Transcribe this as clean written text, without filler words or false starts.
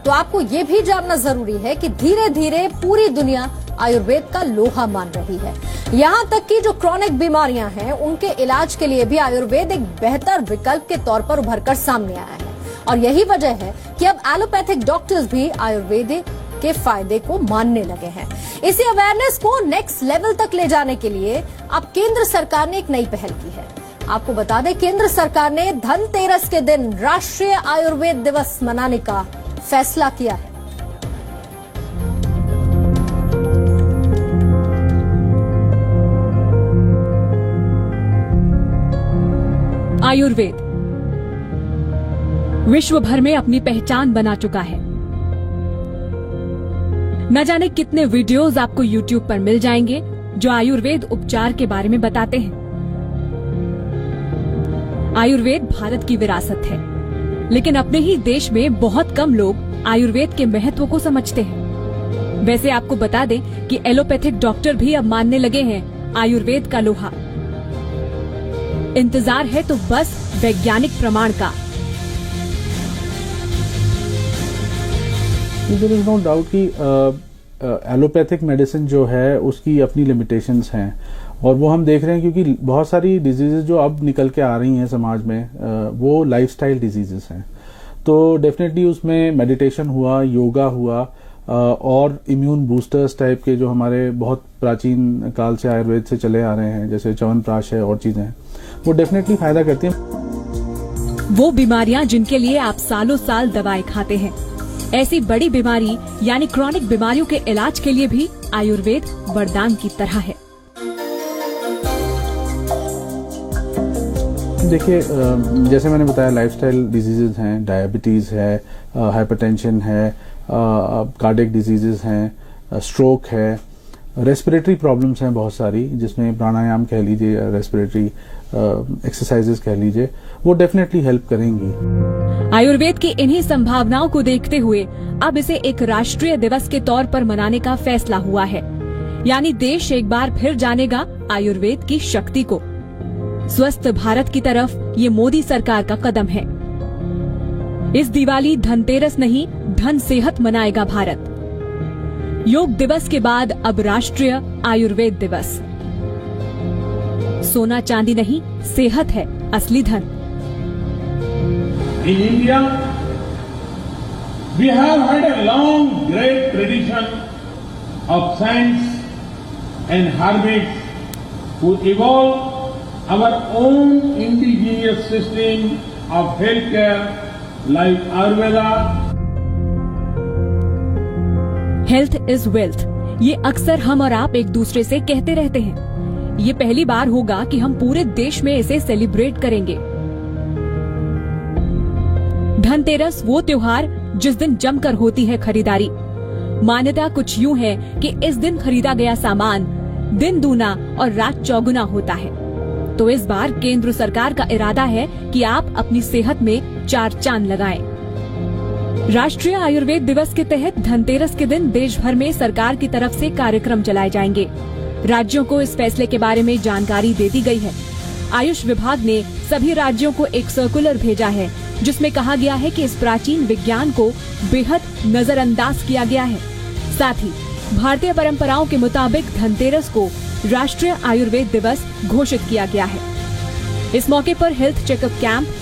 तो आपको ये भी जानना जरूरी है कि धीरे धीरे पूरी दुनिया आयुर्वेद का लोहा मान रही है। यहां तक कि जो क्रॉनिक बीमारियां हैं उनके इलाज के लिए भी आयुर्वेद एक बेहतर विकल्प के तौर पर उभरकर सामने आया है। और यही वजह है कि अब एलोपैथिक डॉक्टर्स भी आयुर्वेद के फायदे को मानने लगे हैं। इसी अवेयरनेस को नेक्स्ट लेवल तक ले जाने के लिए अब केंद्र सरकार ने एक नई पहल की है। आपको बता दें, केंद्र सरकार ने धनतेरस के दिन राष्ट्रीय आयुर्वेद दिवस मनाने का फैसला किया है। आयुर्वेद विश्व भर में अपनी पहचान बना चुका है। न जाने कितने वीडियोस आपको YouTube पर मिल जाएंगे जो आयुर्वेद उपचार के बारे में बताते हैं। आयुर्वेद भारत की विरासत है, लेकिन अपने ही देश में बहुत कम लोग आयुर्वेद के महत्व को समझते हैं। वैसे आपको बता दें कि एलोपैथिक डॉक्टर भी अब मानने लगे हैं आयुर्वेद का लोहा। इंतजार है तो बस वैज्ञानिक प्रमाण का। देयर इज नो डाउट कि एलोपैथिक मेडिसिन जो है उसकी अपनी लिमिटेशंस हैं, और वो हम देख रहे हैं क्योंकि बहुत सारी डिजीजेज जो अब निकल के आ रही हैं समाज में वो लाइफस्टाइल डिजीजेस हैं। तो डेफिनेटली उसमें मेडिटेशन हुआ, योगा हुआ, और इम्यून बूस्टर्स टाइप के जो हमारे बहुत प्राचीन काल से आयुर्वेद से चले आ रहे हैं, जैसे च्यवनप्राश है और चीजें हैं, वो डेफिनेटली फायदा करती हैं। वो बीमारियां जिनके लिए आप सालों साल दवाएं खाते हैं, ऐसी बड़ी बीमारी यानी क्रॉनिक बीमारियों के इलाज के लिए भी आयुर्वेद वरदान की तरह है। देखिए, जैसे मैंने बताया, लाइफस्टाइल डिजीजेज हैं, डायबिटीज है, हाइपरटेंशन है, कार्डियक डिजीजेस हैं, स्ट्रोक है, रेस्पिरेटरी प्रॉब्लम्स हैं बहुत सारी, जिसमें प्राणायाम कह लीजिए, रेस्पिरेटरी एक्सरसाइजेस कह लीजिए, वो डेफिनेटली हेल्प करेंगी। आयुर्वेद की इन्हीं संभावनाओं को देखते हुए अब इसे एक राष्ट्रीय दिवस के तौर पर मनाने का फैसला हुआ है। यानी देश एक बार फिर जानेगा आयुर्वेद की शक्ति को। स्वस्थ भारत की तरफ ये मोदी सरकार का कदम है। इस दिवाली धनतेरस नहीं, धन सेहत मनाएगा भारत। योग दिवस के बाद अब राष्ट्रीय आयुर्वेद दिवस। सोना चांदी नहीं, सेहत है असली धन। In India, we have had a long, great tradition of science and herbs who evolve our own indigenous system of healthcare like Ayurveda. Health is wealth, ये अक्सर हम और आप एक दूसरे से कहते रहते हैं। ये पहली बार होगा कि हम पूरे देश में इसे सेलिब्रेट करेंगे। धनतेरस वो त्योहार जिस दिन जमकर होती है खरीदारी। मान्यता कुछ यूं है कि इस दिन खरीदा गया सामान दिन दूना और रात चौगुना होता है। तो इस बार केंद्र सरकार का इरादा है कि आप अपनी सेहत में 4 चांद लगाएं। राष्ट्रीय आयुर्वेद दिवस के तहत धनतेरस के दिन देश भर में सरकार की तरफ से कार्यक्रम चलाए जाएंगे। राज्यों को इस फैसले के बारे में जानकारी दे दी गई है। आयुष विभाग ने सभी राज्यों को एक सर्कुलर भेजा है, जिसमें कहा गया है कि इस प्राचीन विज्ञान को बेहद नजरअंदाज किया गया है। साथ ही भारतीय परंपराओं के मुताबिक धनतेरस को राष्ट्रीय आयुर्वेद दिवस घोषित किया गया है। इस मौके पर हेल्थ चेकअप कैंप